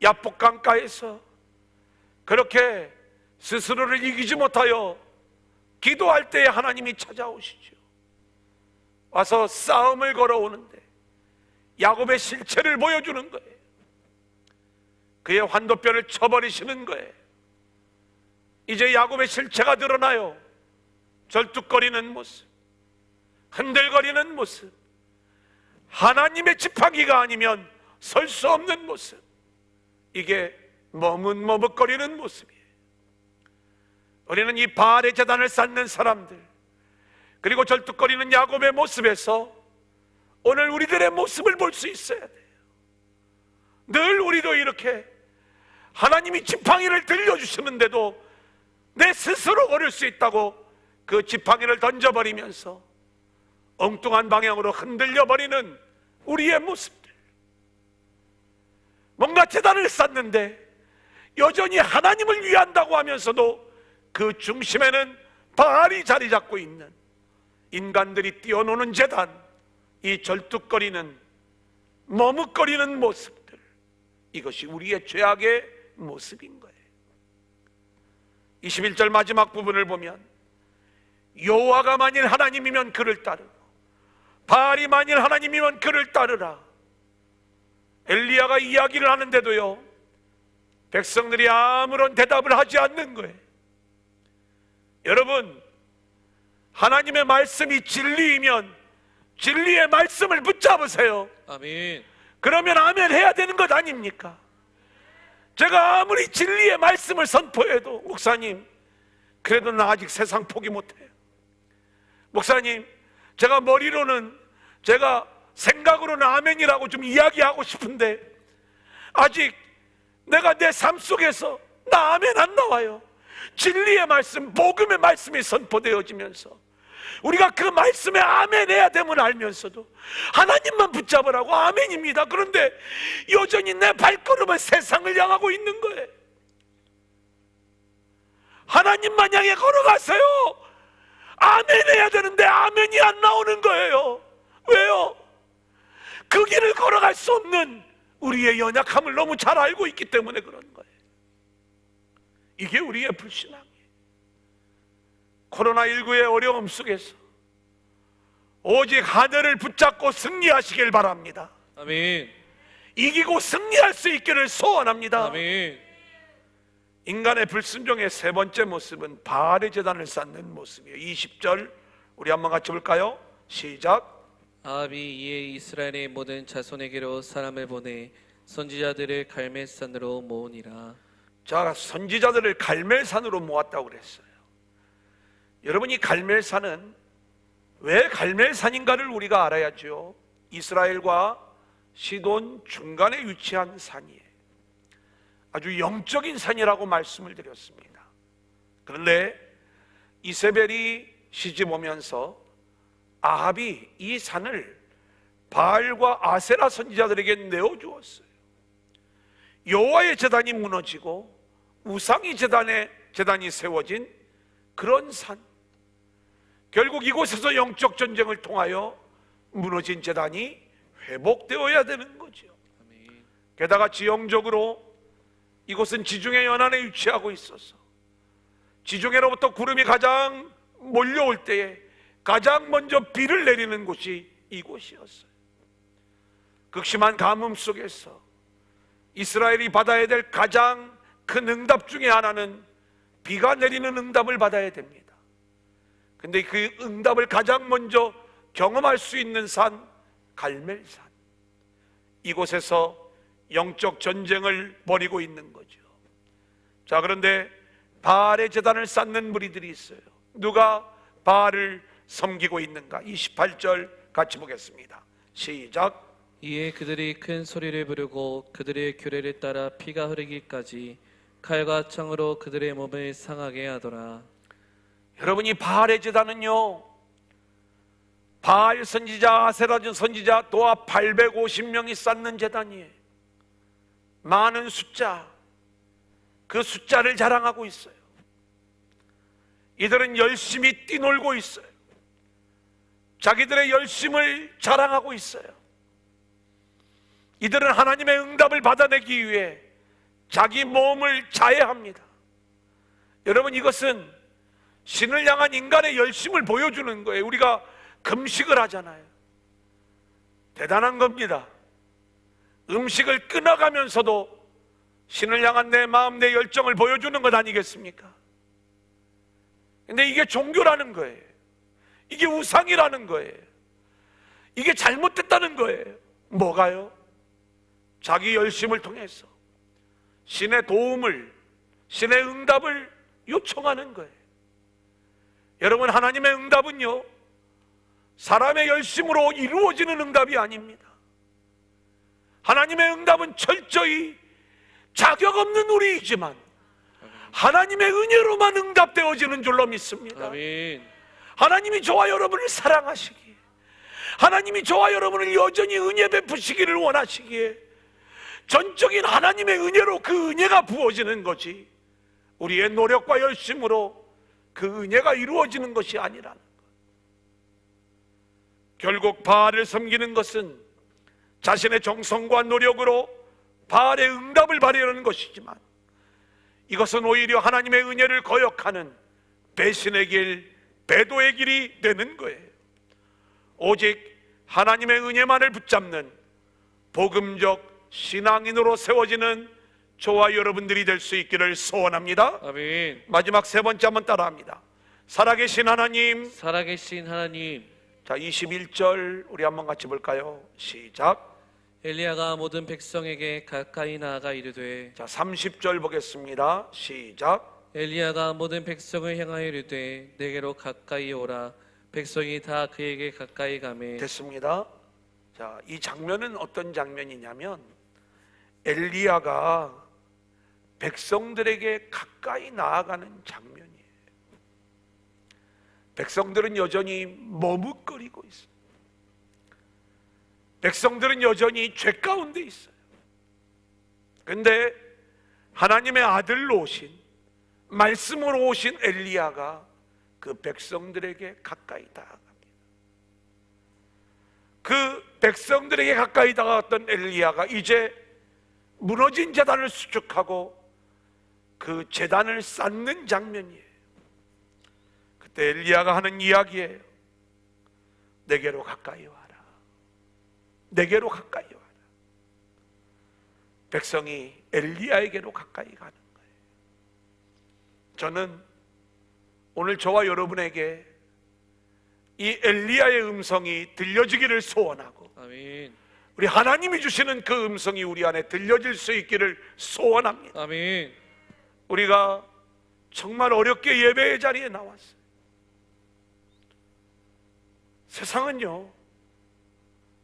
야복 강가에서 그렇게 스스로를 이기지 못하여 기도할 때에 하나님이 찾아오시죠. 와서 싸움을 걸어오는데 야곱의 실체를 보여주는 거예요. 그의 환도뼈를 쳐버리시는 거예요. 이제 야곱의 실체가 드러나요. 절뚝거리는 모습, 흔들거리는 모습, 하나님의 지팡이가 아니면 설 수 없는 모습, 이게 머뭇머뭇거리는 모습이에요. 우리는 이 바알의 제단을 쌓는 사람들, 그리고 절뚝거리는 야곱의 모습에서 오늘 우리들의 모습을 볼 수 있어야 돼요. 늘 우리도 이렇게 하나님이 지팡이를 들려주시는데도 내 스스로 걸을 수 있다고 그 지팡이를 던져버리면서 엉뚱한 방향으로 흔들려버리는 우리의 모습들, 뭔가 제단을 쌓는데 여전히 하나님을 위한다고 하면서도 그 중심에는 바알이 자리 잡고 있는 인간들이 뛰어노는 제단, 이 절뚝거리는 머뭇거리는 모습들, 이것이 우리의 죄악의 모습인 거예요. 21절 마지막 부분을 보면 여호와가 만일 하나님이면 그를 따르고 바알이 만일 하나님이면 그를 따르라. 엘리야가 이야기를 하는데도요, 백성들이 아무런 대답을 하지 않는 거예요. 여러분, 하나님의 말씀이 진리이면 진리의 말씀을 붙잡으세요. 아멘. 그러면 아멘 해야 되는 것 아닙니까? 제가 아무리 진리의 말씀을 선포해도, 목사님 그래도 나 아직 세상 포기 못해요. 목사님, 제가 머리로는, 제가 생각으로는 아멘이라고 좀 이야기하고 싶은데 아직 내가 내 삶 속에서 나 아멘 안 나와요. 진리의 말씀, 복음의 말씀이 선포되어지면서 우리가 그 말씀에 아멘 해야 됨을 알면서도 하나님만 붙잡으라고 아멘입니다. 그런데 여전히 내 발걸음은 세상을 향하고 있는 거예요. 하나님만 향해 걸어가세요. 아멘 해야 되는데 아멘이 안 나오는 거예요. 왜요? 그 길을 걸어갈 수 없는 우리의 연약함을 너무 잘 알고 있기 때문에 그런 거예요. 이게 우리의 불신앙이에요. 코로나19의 어려움 속에서 오직 하늘을 붙잡고 승리하시길 바랍니다. 아멘. 이기고 승리할 수 있기를 소원합니다. 아멘. 인간의 불순종의 세 번째 모습은 바알의 제단을 쌓는 모습이에요. 20절 우리 한번 같이 볼까요? 시작. 아합이 이에 이스라엘의 모든 자손에게로 사람을 보내 선지자들을 갈멜산으로 모으니라. 자, 선지자들을 갈멜산으로 모았다고 그랬어요. 여러분, 이 갈멜산은 왜 갈멜산인가를 우리가 알아야죠. 이스라엘과 시돈 중간에 위치한 산이에요. 아주 영적인 산이라고 말씀을 드렸습니다. 그런데 이세벨이 시집 오면서 아합이 이 산을 바알과 아세라 선지자들에게 내어주었어요. 여호와의 제단이 무너지고 우상의 제단이 세워진 그런 산, 결국 이곳에서 영적 전쟁을 통하여 무너진 제단이 회복되어야 되는 거죠. 아멘. 게다가 지형적으로 이곳은 지중해 연안에 위치하고 있어서 지중해로부터 구름이 가장 몰려올 때에 가장 먼저 비를 내리는 곳이 이곳이었어요. 극심한 가뭄 속에서 이스라엘이 받아야 될 가장 큰 응답 중에 하나는 비가 내리는 응답을 받아야 됩니다. 근데 그 응답을 가장 먼저 경험할 수 있는 산 갈멜산, 이곳에서 영적 전쟁을 벌이고 있는 거죠. 자, 그런데 바알의 제단을 쌓는 무리들이 있어요. 누가 바알을 섬기고 있는가? 28절 같이 보겠습니다. 시작. 이에 그들이 큰 소리를 부르고 그들의 규례를 따라 피가 흐르기까지 칼과 창으로 그들의 몸을 상하게 하더라. 여러분, 이 바알의 제단은요, 바알 선지자, 아세라 선지자 도합 850명이 쌓는 제단이에요. 많은 숫자, 그 숫자를 자랑하고 있어요. 이들은 열심히 뛰놀고 있어요. 자기들의 열심을 자랑하고 있어요. 이들은 하나님의 응답을 받아내기 위해 자기 몸을 자해합니다. 여러분, 이것은 신을 향한 인간의 열심을 보여주는 거예요. 우리가 금식을 하잖아요. 대단한 겁니다. 음식을 끊어가면서도 신을 향한 내 마음, 내 열정을 보여주는 것 아니겠습니까? 근데 이게 종교라는 거예요. 이게 우상이라는 거예요. 이게 잘못됐다는 거예요. 뭐가요? 자기 열심을 통해서 신의 도움을, 신의 응답을 요청하는 거예요. 여러분, 하나님의 응답은요, 사람의 열심으로 이루어지는 응답이 아닙니다. 하나님의 응답은 철저히 자격 없는 우리이지만 하나님의 은혜로만 응답되어지는 줄로 믿습니다. 아멘. 하나님이 저와 여러분을 사랑하시기에, 하나님이 저와 여러분을 여전히 은혜 베푸시기를 원하시기에 전적인 하나님의 은혜로 그 은혜가 부어지는 거지, 우리의 노력과 열심으로 그 은혜가 이루어지는 것이 아니라는 것. 결국 바알을 섬기는 것은 자신의 정성과 노력으로 바알의 응답을 받으려는 것이지만, 이것은 오히려 하나님의 은혜를 거역하는 배신의 길, 배도의 길이 되는 거예요. 오직 하나님의 은혜만을 붙잡는 복음적 신앙인으로 세워지는 저와 여러분들이 될 수 있기를 소원합니다. 아멘. 마지막 세 번째 한번 따라합니다. 살아계신 하나님. 살아계신 하나님. 자, 21절 우리 한번 같이 볼까요? 시작. 엘리야가 모든 백성에게 가까이 나아가 이르되. 자, 30절 보겠습니다. 시작. 엘리야가 모든 백성을 향하여 이르되 내게로 가까이 오라. 백성이 다 그에게 가까이 가매. 됐습니다. 자, 이 장면은 어떤 장면이냐면, 엘리야가 백성들에게 가까이 나아가는 장면이에요. 백성들은 여전히 머뭇거리고 있어요. 백성들은 여전히 죄 가운데 있어요. 그런데 하나님의 아들로 오신, 말씀으로 오신 엘리야가 그 백성들에게 가까이 다가갑니다. 그 백성들에게 가까이 다가갔던 엘리야가 이제 무너진 제단을 수축하고 그 제단을 쌓는 장면이에요. 그때 엘리야가 하는 이야기예요. 내게로 가까이 와라. 내게로 가까이 와라. 백성이 엘리야에게로 가까이 가는 거예요. 저는 오늘 저와 여러분에게 이 엘리야의 음성이 들려지기를 소원하고, 아멘. 우리 하나님이 주시는 그 음성이 우리 안에 들려질 수 있기를 소원합니다. 아멘. 우리가 정말 어렵게 예배의 자리에 나왔어요. 세상은요,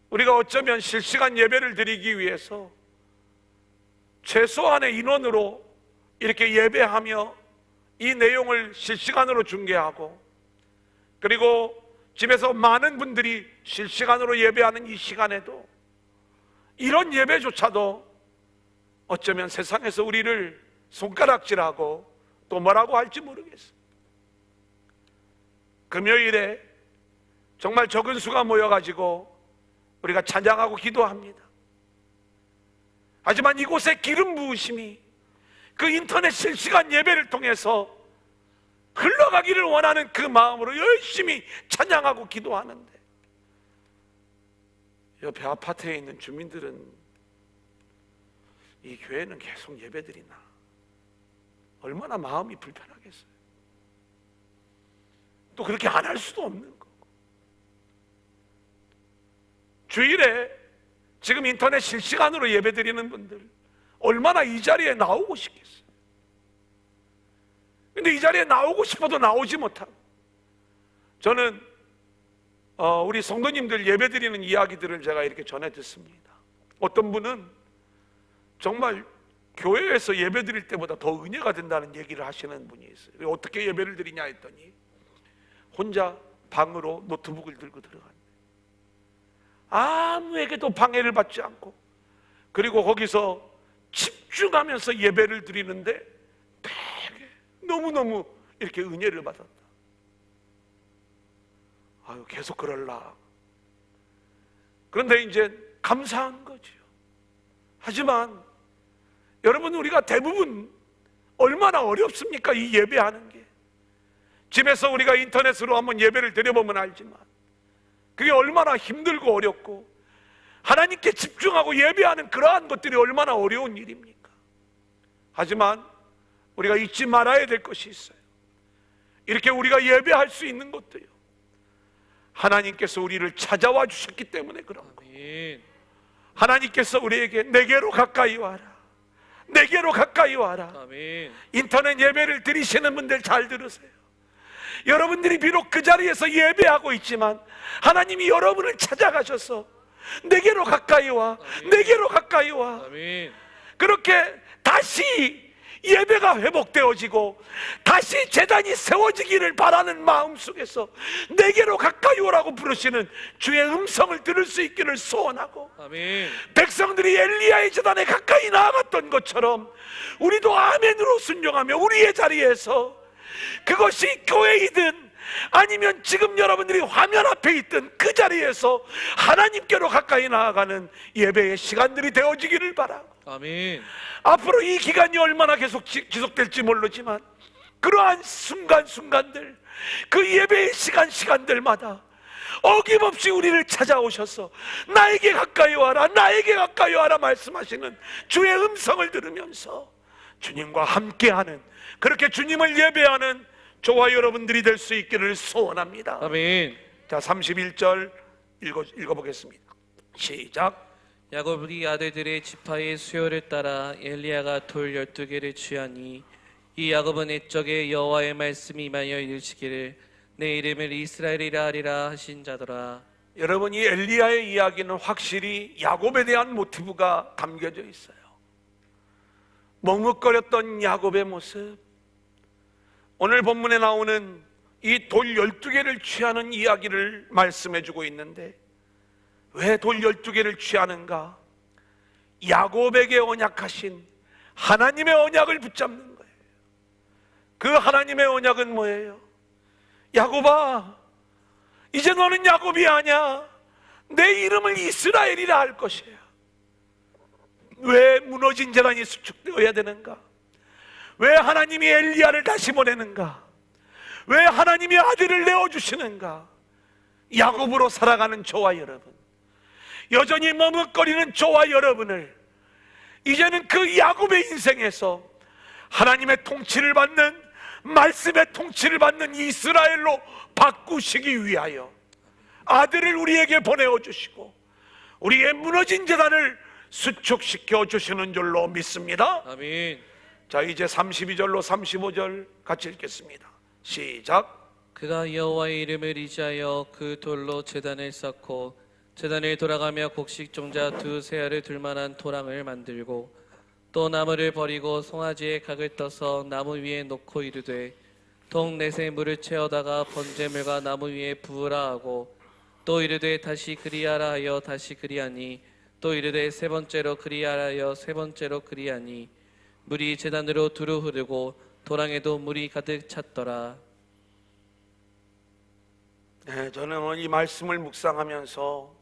우리가 어쩌면 실시간 예배를 드리기 위해서 최소한의 인원으로 이렇게 예배하며 이 내용을 실시간으로 중계하고, 그리고 집에서 많은 분들이 실시간으로 예배하는 이 시간에도 이런 예배조차도 어쩌면 세상에서 우리를 손가락질하고 또 뭐라고 할지 모르겠어요. 금요일에 정말 적은 수가 모여가지고 우리가 찬양하고 기도합니다. 하지만 이곳에 기름 부으심이 그 인터넷 실시간 예배를 통해서 흘러가기를 원하는 그 마음으로 열심히 찬양하고 기도하는데, 옆에 아파트에 있는 주민들은 이 교회는 계속 예배드리나 얼마나 마음이 불편하겠어요. 또 그렇게 안 할 수도 없는 거고. 주일에 지금 인터넷 실시간으로 예배드리는 분들 얼마나 이 자리에 나오고 싶겠어요. 근데 이 자리에 나오고 싶어도 나오지 못하고, 저는 우리 성도님들 예배드리는 이야기들을 제가 이렇게 전해 듣습니다. 어떤 분은 정말 교회에서 예배드릴 때보다 더 은혜가 된다는 얘기를 하시는 분이 있어요. 어떻게 예배를 드리냐 했더니 혼자 방으로 노트북을 들고 들어갔네. 아무에게도 방해를 받지 않고, 그리고 거기서 집중하면서 예배를 드리는데 되게 너무너무 이렇게 은혜를 받았다. 아유, 계속 그럴라. 그런데 이제 감사한 거지요. 하지만 여러분, 우리가 대부분 얼마나 어렵습니까? 이 예배하는 게. 집에서 우리가 인터넷으로 한번 예배를 드려보면 알지만 그게 얼마나 힘들고 어렵고, 하나님께 집중하고 예배하는 그러한 것들이 얼마나 어려운 일입니까? 하지만 우리가 잊지 말아야 될 것이 있어요. 이렇게 우리가 예배할 수 있는 것도요, 하나님께서 우리를 찾아와 주셨기 때문에 그런 거예요. 하나님께서 우리에게 내게로 가까이 와라, 내게로 가까이 와라. 아멘. 인터넷 예배를 드리시는 분들 잘 들으세요. 여러분들이 비록 그 자리에서 예배하고 있지만 하나님이 여러분을 찾아가셔서 내게로 가까이 와, 내게로 가까이 와. 아멘. 그렇게 다시 예배가 회복되어지고 다시 제단이 세워지기를 바라는 마음 속에서 내게로 가까이 오라고 부르시는 주의 음성을 들을 수 있기를 소원하고, 아멘. 백성들이 엘리야의 제단에 가까이 나아갔던 것처럼 우리도 아멘으로 순종하며 우리의 자리에서, 그것이 교회이든 아니면 지금 여러분들이 화면 앞에 있든 그 자리에서 하나님께로 가까이 나아가는 예배의 시간들이 되어지기를 바라고, 아멘. 앞으로 이 기간이 얼마나 계속 지속될지 모르지만 그러한 순간순간들, 그 예배의 시간들마다 어김없이 우리를 찾아오셔서 나에게 가까이 와라, 나에게 가까이 와라 말씀하시는 주의 음성을 들으면서 주님과 함께하는, 그렇게 주님을 예배하는 저와 여러분들이 될 수 있기를 소원합니다. 아멘. 자, 31절 읽어보겠습니다. 시작. 야곱이 아들들의 지파의 수요를 따라 엘리야가 돌 12개를 취하니, 이 야곱은 옛적에 여호와의 말씀이 임하여 이르시기를 내 이름을 이스라엘이라 하리라 하신 자더라. 여러분, 이 엘리야의 이야기는 확실히 야곱에 대한 모티브가 담겨져 있어요. 머뭇거렸던 야곱의 모습, 오늘 본문에 나오는 이 돌 12개를 취하는 이야기를 말씀해주고 있는데, 왜 돌 12개를 취하는가? 야곱에게 언약하신 하나님의 언약을 붙잡는 거예요. 그 하나님의 언약은 뭐예요? 야곱아, 이제 너는 야곱이 아니야. 내 이름을 이스라엘이라 할 것이야. 왜 무너진 재단이 수축되어야 되는가? 왜 하나님이 엘리야를 다시 보내는가? 왜 하나님이 아들을 내어주시는가? 야곱으로 살아가는 저와 여러분, 여전히 머뭇거리는 저와 여러분을 이제는 그 야곱의 인생에서 하나님의 통치를 받는, 말씀의 통치를 받는 이스라엘로 바꾸시기 위하여 아들을 우리에게 보내어 주시고 우리의 무너진 재단을 수축시켜 주시는 줄로 믿습니다. 아멘. 자, 이제 32절로 35절 같이 읽겠습니다. 시작. 그가 여호와의 이름을 의지하여 그 돌로 제단을 쌓고 제단을 돌아가며 곡식 종자 2세알을 둘 만한 토랑을 만들고, 또 나무를 버리고 송아지의 각을 떠서 나무 위에 놓고 이르되 동 넷에 물을 채워다가 번제물과 나무 위에 부으라 하고, 또 이르되 다시 그리하라 하여 다시 그리하니, 또 이르되 세 번째로 그리하라 하여 세 번째로 그리하니, 물이 제단으로 두루 흐르고 도랑에도 물이 가득 찼더라. 네, 저는 오늘 이 말씀을 묵상하면서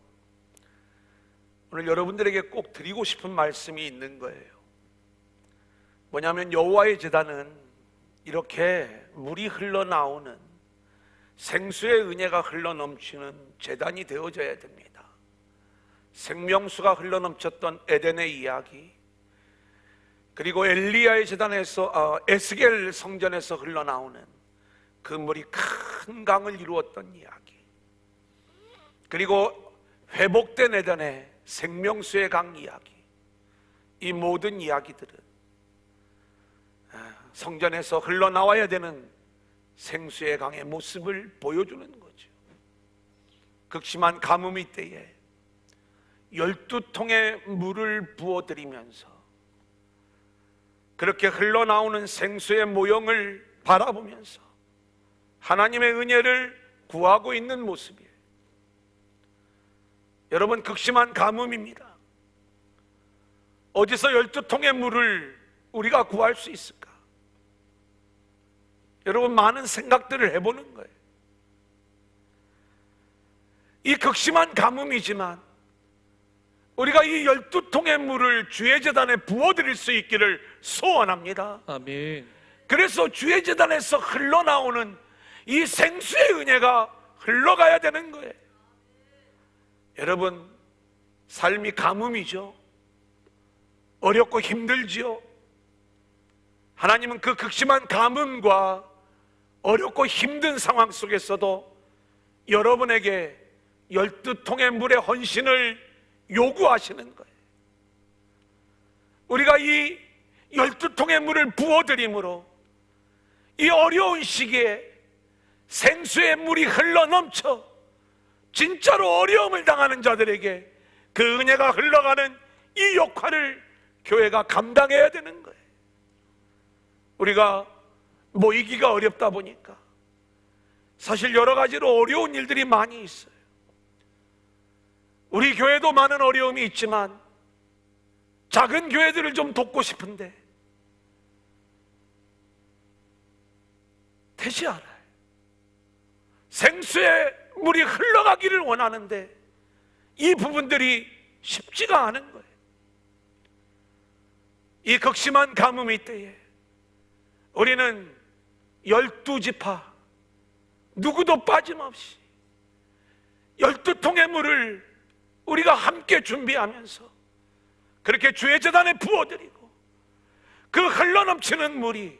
오늘 여러분들에게 꼭 드리고 싶은 말씀이 있는 거예요. 뭐냐면 여호와의 제단은 이렇게 물이 흘러나오는, 생수의 은혜가 흘러넘치는 제단이 되어져야 됩니다. 생명수가 흘러넘쳤던 에덴의 이야기, 그리고 엘리야의 제단에서 에스겔 성전에서 흘러나오는 그 물이 큰 강을 이루었던 이야기, 그리고 회복된 에덴의 생명수의 강 이야기, 이 모든 이야기들은 성전에서 흘러나와야 되는 생수의 강의 모습을 보여주는 거죠. 극심한 가뭄이 때에 12통의 물을 부어드리면서 그렇게 흘러나오는 생수의 모형을 바라보면서 하나님의 은혜를 구하고 있는 모습이에요. 여러분, 극심한 가뭄입니다. 어디서 12통의 물을 우리가 구할 수 있을까? 여러분, 많은 생각들을 해보는 거예요. 이 극심한 가뭄이지만 우리가 이 12통의 물을 주의 제단에 부어드릴 수 있기를 소원합니다. 아멘. 그래서 주의 제단에서 흘러나오는 이 생수의 은혜가 흘러가야 되는 거예요. 여러분, 삶이 가뭄이죠. 어렵고 힘들지요. 하나님은 그 극심한 가뭄과 어렵고 힘든 상황 속에서도 여러분에게 12통의 물의 헌신을 요구하시는 거예요. 우리가 이 12통의 물을 부어드림으로 이 어려운 시기에 생수의 물이 흘러넘쳐 진짜로 어려움을 당하는 자들에게 그 은혜가 흘러가는 이 역할을 교회가 감당해야 되는 거예요. 우리가 모이기가 어렵다 보니까 사실 여러 가지로 어려운 일들이 많이 있어요. 우리 교회도 많은 어려움이 있지만 작은 교회들을 좀 돕고 싶은데 되지 않아요. 생수의 물이 흘러가기를 원하는데 이 부분들이 쉽지가 않은 거예요. 이 극심한 가뭄이 때에 우리는 12지파 누구도 빠짐없이 12통의 물을 우리가 함께 준비하면서 그렇게 주의 제단에 부어드리고 그 흘러넘치는 물이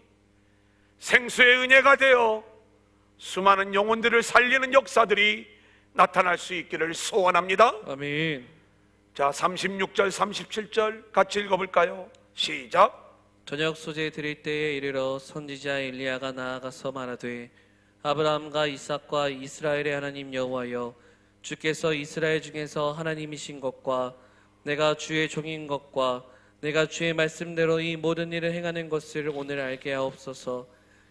생수의 은혜가 되어 수많은 영혼들을 살리는 역사들이 나타날 수 있기를 소원합니다. 아멘. 자, 36절 37절 같이 읽어볼까요? 시작. 저녁 소재 드릴 때에 이르러 선지자 엘리야가 나아가서 말하되 아브라함과 이삭과 이스라엘의 하나님 여호와여, 주께서 이스라엘 중에서 하나님이신 것과 내가 주의 종인 것과 내가 주의 말씀대로 이 모든 일을 행하는 것을 오늘 알게 하옵소서.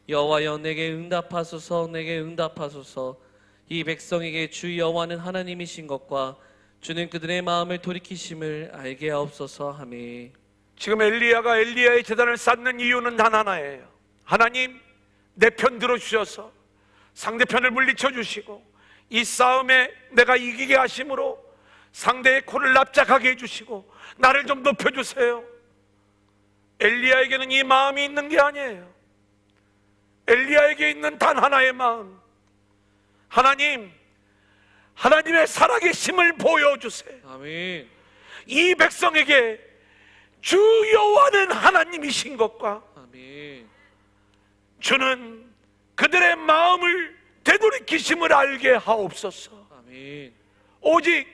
여호와여, 내게 응답하소서. 내게 응답하소서. 이 백성에게 주 여호와는 하나님이신 것과 주는 그들의 마음을 돌이키심을 알게 하옵소서 하며. 지금 엘리야가 엘리야의 제단을 쌓는 이유는 단 하나예요. 하나님, 내 편 들어주셔서 상대편을 물리쳐 주시고 이 싸움에 내가 이기게 하심으로 상대의 코를 납작하게 해주시고 나를 좀 높여주세요. 엘리야에게는 이 마음이 있는 게 아니에요. 엘리야에게 있는 단 하나의 마음, 하나님, 하나님의 살아계심을 보여주세요. 아멘. 이 백성에게 주 여호와는 하나님이신 것과 아멘. 주는 그들의 마음을 되돌이키심을 알게 하옵소서. 아멘. 오직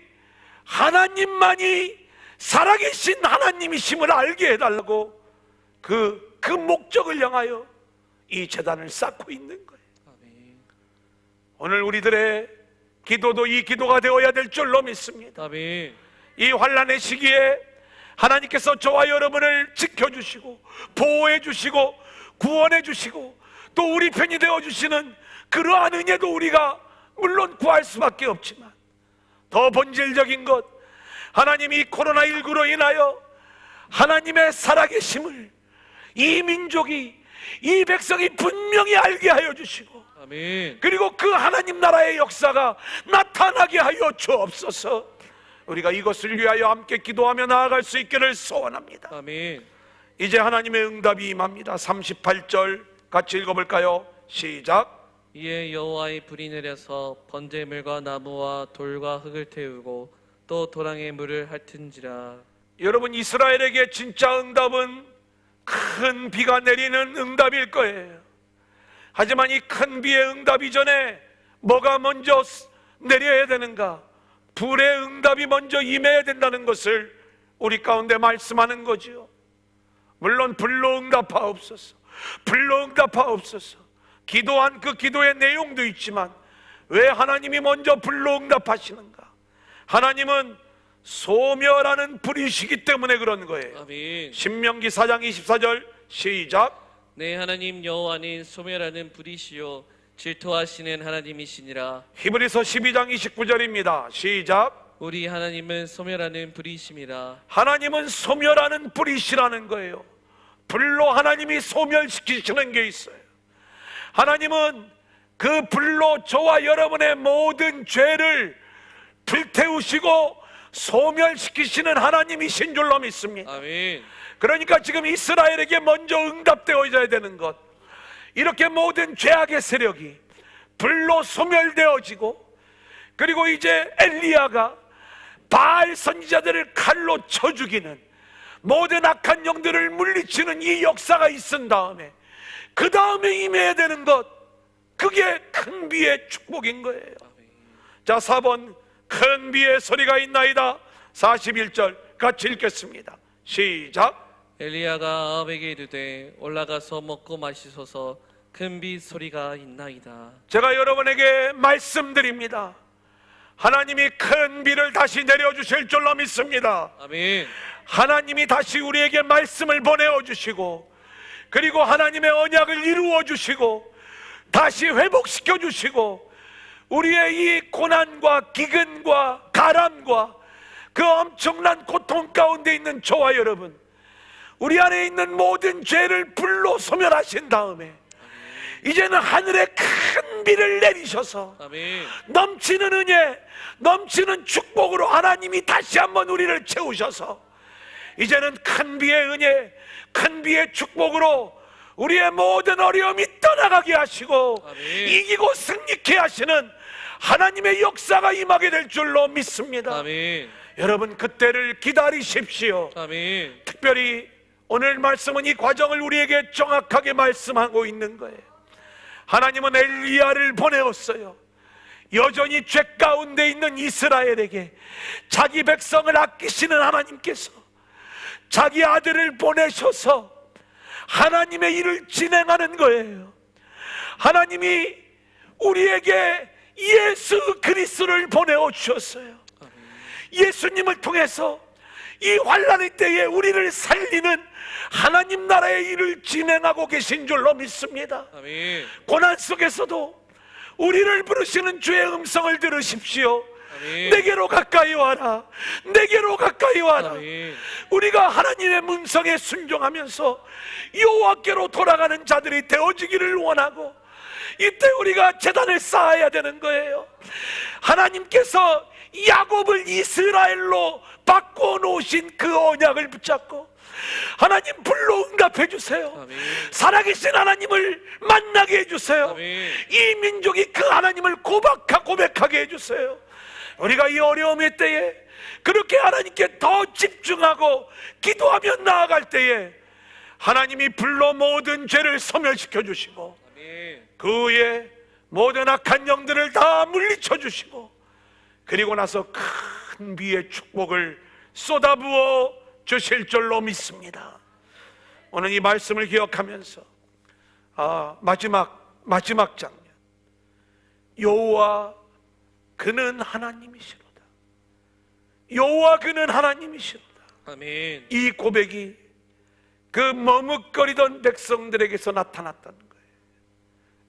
하나님만이 살아계신 하나님이심을 알게 해달라고 그 목적을 향하여 이 제단을 쌓고 있는 거예요. 아멘. 오늘 우리들의 기도도 이 기도가 되어야 될 줄로 믿습니다. 아멘. 이 환난의 시기에 하나님께서 저와 여러분을 지켜주시고 보호해주시고 구원해주시고 또 우리 편이 되어주시는 그러한 은혜도 우리가 물론 구할 수밖에 없지만 더 본질적인 것, 하나님이 코로나19로 인하여 하나님의 살아계심을 이 민족이, 이 백성이 분명히 알게 하여 주시고 아멘. 그리고 그 하나님 나라의 역사가 나타나게 하여 주옵소서. 우리가 이것을 위하여 함께 기도하며 나아갈 수 있기를 소원합니다. 아멘. 이제 하나님의 응답이 임합니다. 38절 같이 읽어볼까요? 시작. 이에 여호와의 불이 내려서 번제물과 나무와 돌과 흙을 태우고 또 도랑의 물을 핥은지라. 여러분, 이스라엘에게 진짜 응답은 큰 비가 내리는 응답일 거예요. 하지만 이 큰 비의 응답 이전에 뭐가 먼저 내려야 되는가? 불의 응답이 먼저 임해야 된다는 것을 우리 가운데 말씀하는 거지요. 물론 불로 응답하옵소서, 불로 응답하옵소서, 기도한 그 기도의 내용도 있지만 왜 하나님이 먼저 불로 응답하시는가? 하나님은 소멸하는 불이시기 때문에 그런 거예요. 아멘. 신명기 4장 24절 시작. 내 하나님 여호와는 소멸하는 불이시요 질투하시는 하나님이시니라. 히브리서 12장 29절입니다. 시작. 우리 하나님은 소멸하는 불이심이라. 하나님은 소멸하는 불이시라는 거예요. 불로 하나님이 소멸시키시는 게 있어요. 하나님은 그 불로 저와 여러분의 모든 죄를 불태우시고 소멸시키시는 하나님이신 줄로 믿습니다. 아멘. 그러니까 지금 이스라엘에게 먼저 응답되어져야 되는 것, 이렇게 모든 죄악의 세력이 불로 소멸되어지고, 그리고 이제 엘리야가 바알 선지자들을 칼로 쳐 죽이는 모든 악한 영들을 물리치는 이 역사가 있은 다음에 그 다음에 임해야 되는 것, 그게 큰 비의 축복인 거예요. 자, 4번 큰 비의 소리가 있나이다. 41절 같이 읽겠습니다. 시작. 엘리야가 아합에게 이르되 올라가서 먹고 마시소서 큰 비 소리가 있나이다. 제가 여러분에게 말씀드립니다. 하나님이 큰 비를 다시 내려주실 줄로 믿습니다. 아멘. 하나님이 다시 우리에게 말씀을 보내어 주시고, 그리고 하나님의 언약을 이루어 주시고 다시 회복시켜 주시고, 우리의 이 고난과 기근과 가람과 그 엄청난 고통 가운데 있는 저와 여러분, 우리 안에 있는 모든 죄를 불로 소멸하신 다음에 이제는 하늘에 큰 비를 내리셔서 아멘. 넘치는 은혜, 넘치는 축복으로 하나님이 다시 한번 우리를 채우셔서 이제는 큰 비의 은혜, 큰 비의 축복으로 우리의 모든 어려움이 떠나가게 하시고 아멘. 이기고 승리케 하시는 하나님의 역사가 임하게 될 줄로 믿습니다. 아멘. 여러분, 그때를 기다리십시오. 아멘. 특별히 오늘 말씀은 이 과정을 우리에게 정확하게 말씀하고 있는 거예요. 하나님은 엘리야를 보내었어요. 여전히 죄 가운데 있는 이스라엘에게 자기 백성을 아끼시는 하나님께서 자기 아들을 보내셔서 하나님의 일을 진행하는 거예요. 하나님이 우리에게 예수 그리스도를 보내어 주셨어요. 예수님을 통해서 이 환난의 때에 우리를 살리는 하나님 나라의 일을 진행하고 계신 줄로 믿습니다. 아멘. 고난 속에서도 우리를 부르시는 주의 음성을 들으십시오. 아멘. 내게로 가까이 와라, 내게로 가까이 와라. 아멘. 우리가 하나님의 음성에 순종하면서 여호와께로 돌아가는 자들이 되어지기를 원하고, 이때 우리가 제단을 쌓아야 되는 거예요. 하나님께서 야곱을 이스라엘로 바꿔놓으신 그 언약을 붙잡고 하나님 불로 응답해 주세요. 아멘. 살아계신 하나님을 만나게 해주세요. 아멘. 이 민족이 그 하나님을 고백하게 해주세요. 우리가 이 어려움의 때에 그렇게 하나님께 더 집중하고 기도하며 나아갈 때에 하나님이 불로 모든 죄를 소멸시켜 주시고 아멘. 그 후에 모든 악한 영들을 다 물리쳐 주시고, 그리고 나서 큰 비의 축복을 쏟아부어 주실 줄로 믿습니다. 오늘 이 말씀을 기억하면서 마지막 장면, 여호와 그는 하나님이시로다, 여호와 그는 하나님이시로다. 아멘. 이 고백이 그 머뭇거리던 백성들에게서 나타났다는 거예요.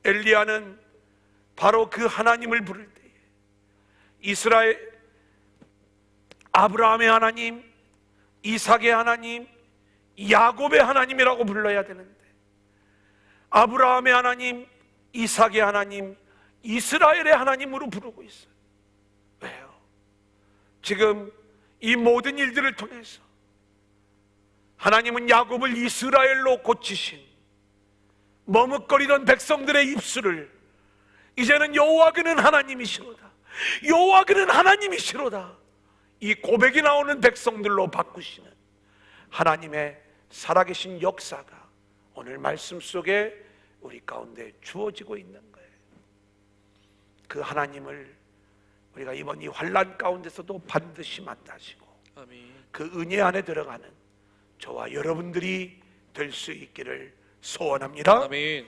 엘리야는 바로 그 하나님을 부를 때에 이스라엘 아브라함의 하나님, 이삭의 하나님, 야곱의 하나님이라고 불러야 되는데 아브라함의 하나님, 이삭의 하나님, 이스라엘의 하나님으로 부르고 있어요. 왜요? 지금 이 모든 일들을 통해서 하나님은 야곱을 이스라엘로 고치신 머뭇거리던 백성들의 입술을 이제는 여호와 그는 하나님이시로다, 여호와 그는 하나님이시로다, 이 고백이 나오는 백성들로 바꾸시는 하나님의 살아계신 역사가 오늘 말씀 속에 우리 가운데 주어지고 있는 거예요. 그 하나님을 우리가 이번 이 환난 가운데서도 반드시 만나시고 아멘. 그 은혜 안에 들어가는 저와 여러분들이 될 수 있기를 소원합니다. 아멘.